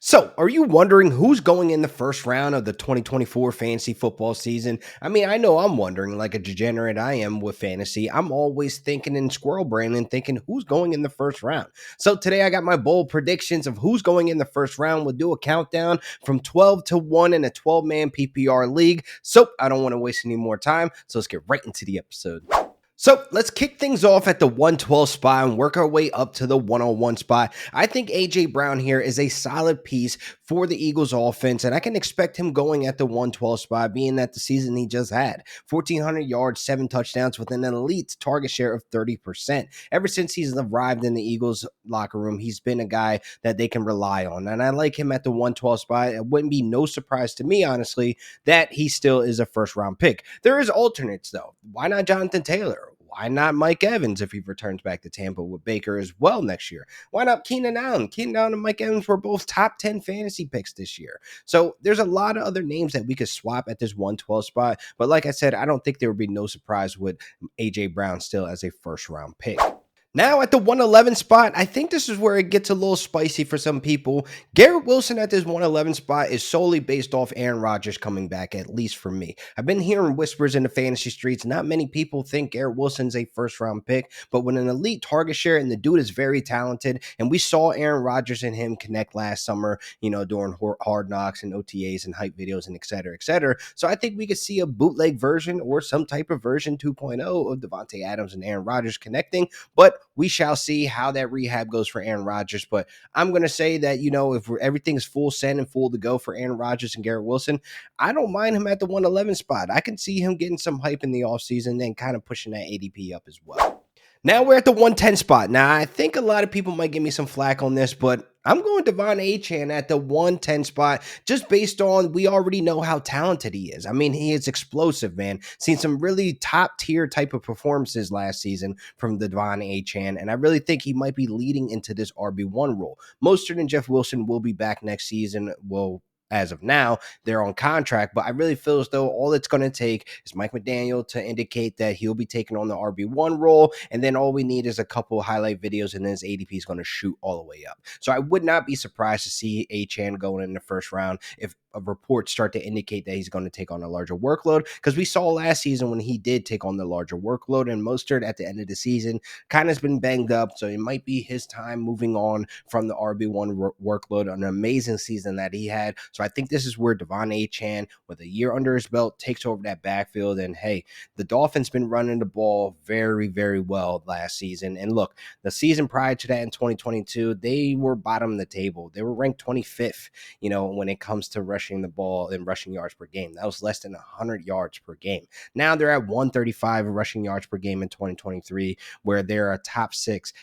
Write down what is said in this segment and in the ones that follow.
So, are you wondering who's going in the first round of the 2024 fantasy football season? I mean, I know I'm wondering, like a degenerate I am with fantasy. I'm always thinking in squirrel brain and thinking who's going in the first round. So, today I got my bold predictions of who's going in the first round. We'll do a countdown from 12 to 1 in a 12-man PPR league. So, I don't want to waste any more time. So, let's get right into the episode. So let's kick things off at the 112 spot and work our way up to the 101 spot. I think A.J. Brown here is a solid piece for the Eagles offense, and I can expect him going at the 112 spot, being that the season he just had 1,400 yards, 7 touchdowns with an elite target share of 30%. Ever since he's arrived in the Eagles locker room, he's been a guy that they can rely on, and I like him at the 112 spot. It wouldn't be no surprise to me, honestly, that he still is a first-round pick. There is alternates, though. Why not Jonathan Taylor? Why not Mike Evans if he returns back to Tampa with Baker as well next year? Why not Keenan Allen? Keenan Allen and Mike Evans were both top 10 fantasy picks this year. So there's a lot of other names that we could swap at this 112 spot. But like I said, I don't think there would be no surprise with A.J. Brown still as a first round pick. Now at the 111 spot, I think this is where it gets a little spicy for some people. Garrett Wilson at this 111 spot is solely based off Aaron Rodgers coming back, at least for me. I've been hearing whispers in the fantasy streets. Not many people think Garrett Wilson's a first-round pick, but with an elite target share, and the dude is very talented, and we saw Aaron Rodgers and him connect last summer, during Hard Knocks and OTAs and hype videos and et cetera, et cetera. So I think we could see a bootleg version or some type of version 2.0 of Devontae Adams and Aaron Rodgers connecting, but we shall see how that rehab goes for Aaron Rodgers. But I'm going to say that, if everything's full send and full to go for Aaron Rodgers and Garrett Wilson, I don't mind him at the 111 spot. I can see him getting some hype in the offseason and kind of pushing that ADP up as well. Now we're at the 110 spot. Now, I think a lot of people might give me some flack on this, but I'm going Devon Aan at the 110 spot just based on we already know how talented he is. I mean, he is explosive, man. Seen some really top tier type of performances last season from the Devon Aan, and I really think he might be leading into this RB1 role. Mostert and Jeff Wilson will be back next season. As of now, they're on contract, but I really feel as though all it's going to take is Mike McDaniel to indicate that he'll be taking on the RB1 role, and then all we need is a couple highlight videos, and then his ADP is going to shoot all the way up. So I would not be surprised to see Achane going in the first round if reports start to indicate that he's going to take on a larger workload, because we saw last season when he did take on the larger workload, and Mostert at the end of the season kind of has been banged up, so it might be his time moving on from the RB1 workload. An amazing season that he had. So I think this is where Devon Achane, with a year under his belt, takes over that backfield. And hey, the Dolphins been running the ball very, very well last season. And look, the season prior to that in 2022, they were bottom of the table. They were ranked 25th, when it comes to rushing the ball and rushing yards per game. That was less than 100 yards per game. Now they're at 135 rushing yards per game in 2023, where they're a top 6,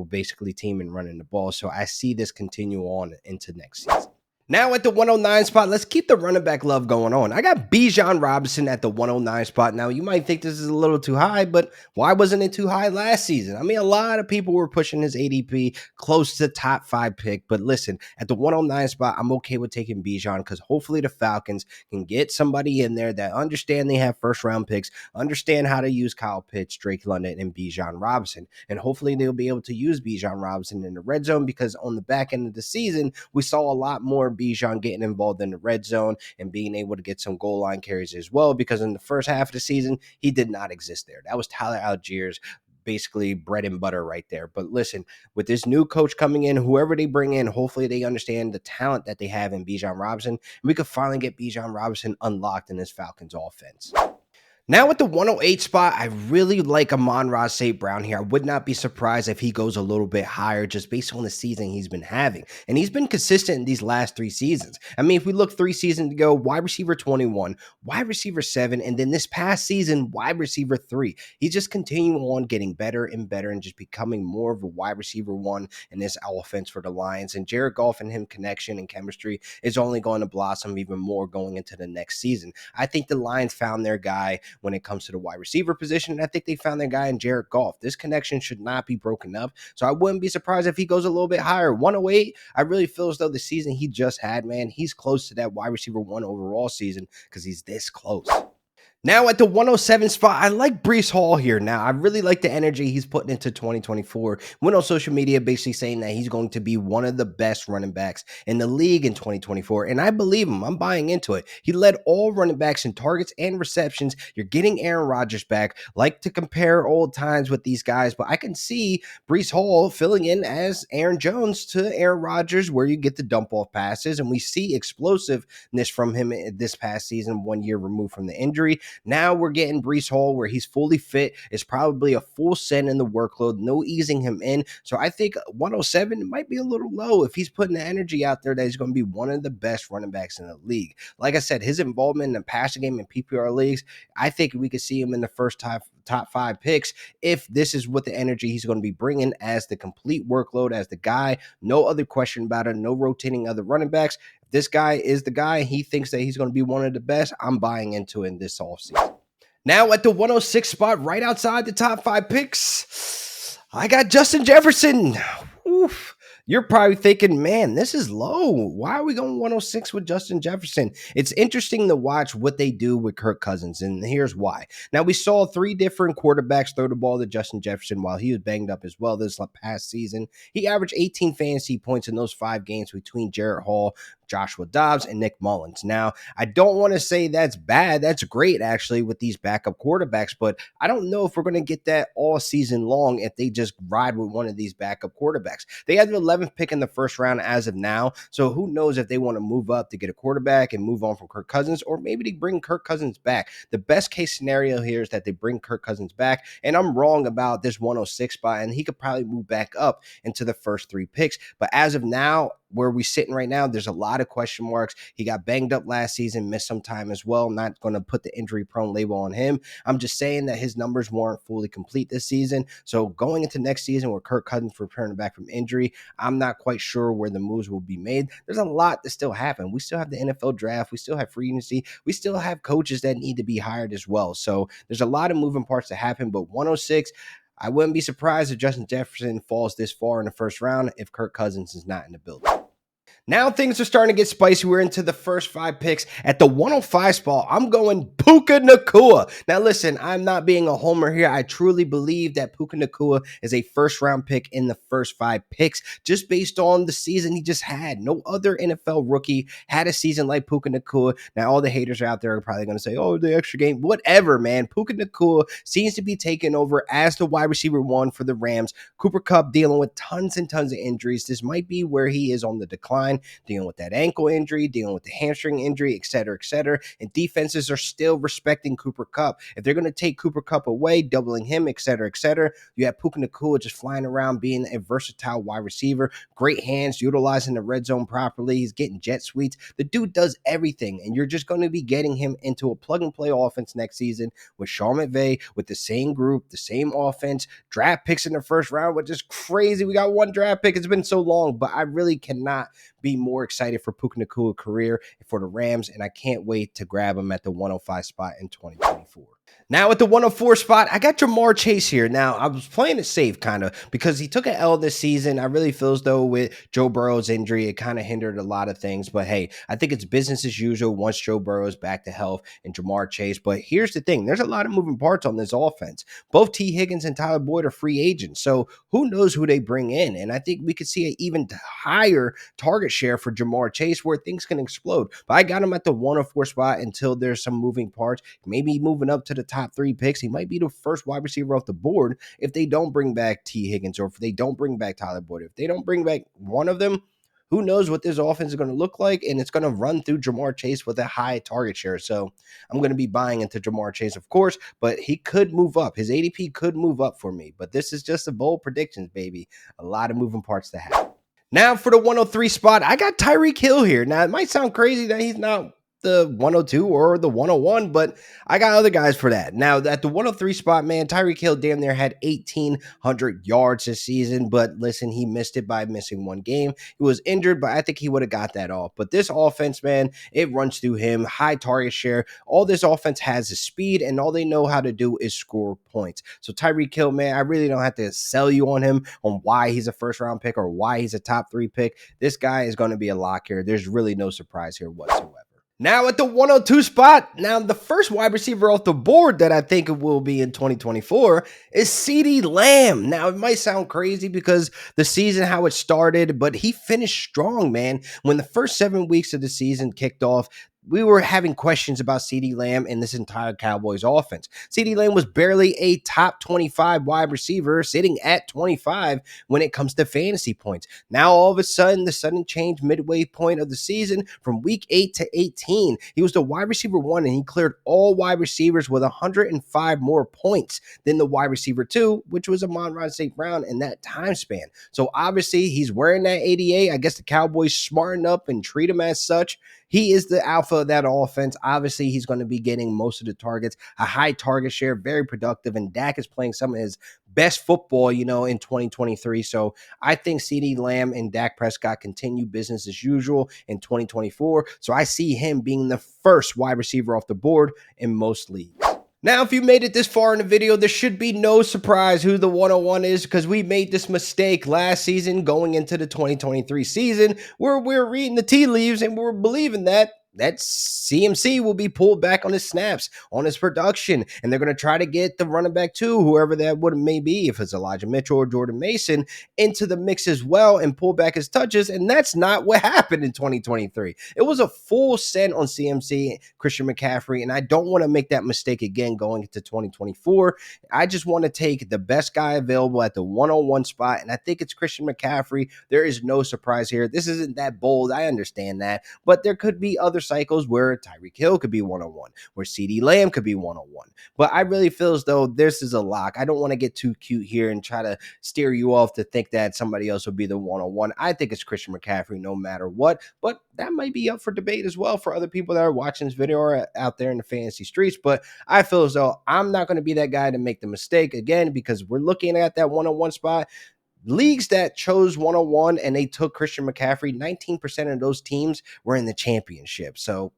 basically team in running the ball. So I see this continue on into next season. Now at the 109 spot, let's keep the running back love going on. I got Benjon Robinson at the 109 spot. Now, you might think this is a little too high, but why wasn't it too high last season? I mean, a lot of people were pushing his ADP close to top 5 pick. But listen, at the 109 spot, I'm okay with taking Benjon because hopefully the Falcons can get somebody in there that understand they have first-round picks, understand how to use Kyle Pitts, Drake London, and Benjon Robinson. And hopefully they'll be able to use Benjon Robinson in the red zone, because on the back end of the season, we saw a lot more Benjon getting involved in the red zone and being able to get some goal line carries as well, because in the first half of the season, he did not exist there. That was Tyler Allgeier's basically bread and butter right there. But listen, with this new coach coming in, whoever they bring in, hopefully they understand the talent that they have in Benjon Robinson, and we could finally get Benjon Robinson unlocked in this Falcons offense. Now at the 108 spot, I really like Amon-Ra St. Brown here. I would not be surprised if he goes a little bit higher just based on the season he's been having. And he's been consistent in these last 3 seasons. I mean, if we look 3 seasons ago, wide receiver 21, wide receiver 7, and then this past season, wide receiver 3. He's just continuing on getting better and better and just becoming more of a wide receiver 1 in this offense for the Lions. And Jared Goff and him connection and chemistry is only going to blossom even more going into the next season. I think the Lions found their guy when it comes to the wide receiver position, and I think they found their guy in Jared Goff. This connection should not be broken up, so I wouldn't be surprised if he goes a little bit higher. 108, I really feel as though the season he just had, man, he's close to that wide receiver 1 overall season because he's this close. Now at the 107 spot, I like Bree Hall here. Now, I really like the energy he's putting into 2024. Went on social media basically saying that he's going to be one of the best running backs in the league in 2024. And I believe him. I'm buying into it. He led all running backs in targets and receptions. You're getting Aaron Rodgers back. Like to compare old times with these guys, but I can see Bree Hall filling in as Aaron Jones to Aaron Rodgers, where you get the dump off passes. And we see explosiveness from him this past season, 1 year removed from the injury. Now we're getting Bree Hall where he's fully fit. It's probably a full send in the workload, no easing him in. So I think 107 might be a little low if he's putting the energy out there that he's going to be one of the best running backs in the league. Like I said, his involvement in the passing game in PPR leagues, I think we could see him in the first top 5 picks if this is what the energy he's going to be bringing as the complete workload, as the guy. No other question about it. No rotating other running backs. If this guy is the guy, he thinks that he's going to be one of the best, I'm buying into it in this offseason. Now at the 106 spot, right outside the top 5 picks, I got Justin Jefferson. Oof. You're probably thinking, man, this is low. Why are we going 106 with Justin Jefferson? It's interesting to watch what they do with Kirk Cousins, and here's why. Now, we saw 3 different quarterbacks throw the ball to Justin Jefferson while he was banged up as well this past season. He averaged 18 fantasy points in those 5 games between Garrett Hall, Joshua Dobbs, and Nick Mullins. Now, I don't want to say that's bad. That's great, actually, with these backup quarterbacks, but I don't know if we're going to get that all season long if they just ride with one of these backup quarterbacks. They have the 11th pick in the first round as of now, so who knows if they want to move up to get a quarterback and move on from Kirk Cousins, or maybe they bring Kirk Cousins back. The best case scenario here is that they bring Kirk Cousins back, and I'm wrong about this 106 spot, and he could probably move back up into the first 3 picks, but as of now, where we sitting right now, there's a lot of question marks. He got banged up last season, missed some time as well. I'm not going to put the injury prone label on him. I'm just saying that his numbers weren't fully complete this season. So going into next season with Kirk Cousins returning back from injury, I'm not quite sure where the moves will be made. There's a lot that still happen. We still have the NFL draft. We still have free agency. We still have coaches that need to be hired as well. So there's a lot of moving parts to happen, but 106, I wouldn't be surprised if Justin Jefferson falls this far in the first round if Kirk Cousins is not in the building. Now things are starting to get spicy. We're into the first 5 picks. At the 105 spot, I'm going Puka Nacua. Now listen, I'm not being a homer here. I truly believe that Puka Nacua is a first-round pick in the first 5 picks just based on the season he just had. No other NFL rookie had a season like Puka Nacua. Now all the haters out there are probably going to say, oh, the extra game. Whatever, man. Puka Nacua seems to be taking over as the wide receiver 1 for the Rams. Cooper Kupp dealing with tons and tons of injuries. This might be where he is on the decline, dealing with that ankle injury, dealing with the hamstring injury, et cetera, et cetera. And defenses are still respecting Cooper Kupp. If they're going to take Cooper Kupp away, doubling him, et cetera, you have Puka Nacua just flying around, being a versatile wide receiver, great hands, utilizing the red zone properly. He's getting jet sweeps. The dude does everything, and you're just going to be getting him into a plug-and-play offense next season with Sean McVay, with the same group, the same offense, draft picks in the first round, which is crazy. We got 1 draft pick. It's been so long, but I really cannot be more excited for Puka Nacua's career for the Rams, and I can't wait to grab him at the 105 spot in 2024. Now at the 104 spot, I got Jamar Chase here. Now, I was playing it safe kind of because he took an L this season. I really feel as though with Joe Burrow's injury, it kind of hindered a lot of things. But hey, I think it's business as usual once Joe Burrow's back to health and Jamar Chase. But here's the thing. There's a lot of moving parts on this offense. Both T. Higgins and Tyler Boyd are free agents. So who knows who they bring in? And I think we could see an even higher target share for Jamar Chase where things can explode. But I got him at the 104 spot until there's some moving parts. Maybe moving up to the top 3 picks. He might be the first wide receiver off the board if they don't bring back T. Higgins or if they don't bring back Tyler Boyd. If they don't bring back one of them, who knows what this offense is going to look like, and it's going to run through Jamar Chase with a high target share. So I'm going to be buying into Jamar Chase, of course, but he could move up. His ADP could move up for me, but this is just a bold predictions, baby. A lot of moving parts to have. Now for the 103 spot, I got Tyreek Hill here. Now, it might sound crazy that he's not the 102 or the 101, but I got other guys for that. Now, at the 103 spot, man, Tyreek Hill damn near had 1,800 yards this season, but listen, he missed it by missing 1 game. He was injured, but I think he would have got that off. But this offense, man, it runs through him, high target share. All this offense has is speed, and all they know how to do is score points. So Tyreek Hill, man, I really don't have to sell you on him on why he's a first-round pick or why he's a top 3 pick. This guy is going to be a lock here. There's really no surprise here whatsoever. Now at the 102 spot, now the first wide receiver off the board that I think it will be in 2024 is CeeDee Lamb. Now it might sound crazy because the season, how it started, but he finished strong, man. When the first 7 weeks of the season kicked off, we were having questions about CeeDee Lamb and this entire Cowboys offense. CeeDee Lamb was barely a top 25 wide receiver, sitting at 25 when it comes to fantasy points. Now, all of a sudden, the sudden change midway point of the season from week 8 to 18, he was the wide receiver 1, and he cleared all wide receivers with 105 more points than the wide receiver 2, which was Amon-Ra St. Brown in that time span. So obviously, he's wearing that 88. I guess the Cowboys smarten up and treat him as such. He is the alpha of that offense. Obviously, he's going to be getting most of the targets, a high target share, very productive, and Dak is playing some of his best football, in 2023. So I think CeeDee Lamb and Dak Prescott continue business as usual in 2024. So I see him being the first wide receiver off the board in most leagues. Now, if you made it this far in the video, there should be no surprise who the 101 is, because we made this mistake last season going into the 2023 season where we're reading the tea leaves and we're believing that CMC will be pulled back on his snaps, on his production, and they're going to try to get the running back 2, whoever that may be, if it's Elijah Mitchell or Jordan Mason, into the mix as well and pull back his touches, and that's not what happened in 2023. It was a full send on CMC, Christian McCaffrey, and I don't want to make that mistake again going into 2024. I just want to take the best guy available at the 101 spot, and I think it's Christian McCaffrey. There is no surprise here. This isn't that bold. I understand that, but there could be other cycles where Tyreek Hill could be 101, where CeeDee Lamb could be 101. But I really feel as though this is a lock. I don't want to get too cute here and try to steer you off to think that somebody else would be the 101. I think it's Christian McCaffrey no matter what, but that might be up for debate as well for other people that are watching this video or out there in the fantasy streets. But I feel as though I'm not going to be that guy to make the mistake again, because we're looking at that 101 spot. Leagues that chose 101 and they took Christian McCaffrey, 19% of those teams were in the championship. So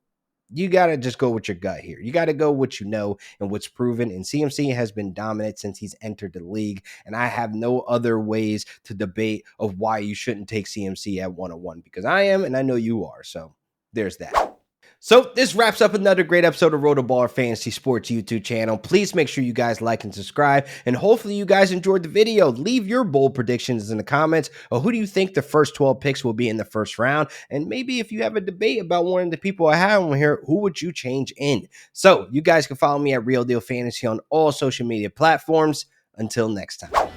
you got to just go with your gut here. You got to go what you know and what's proven. And CMC has been dominant since he's entered the league. And I have no other ways to debate of why you shouldn't take CMC at 101, because I am, and I know you are. So there's that. So this wraps up another great episode of RotoBaller Fantasy Sports YouTube channel. Please make sure you guys like and subscribe, and hopefully you guys enjoyed the video. Leave your bold predictions in the comments, or who do you think the first 12 picks will be in the first round? And maybe if you have a debate about one of the people I have on here, who would you change in? So you guys can follow me at Real Deal Fantasy on all social media platforms. Until next time.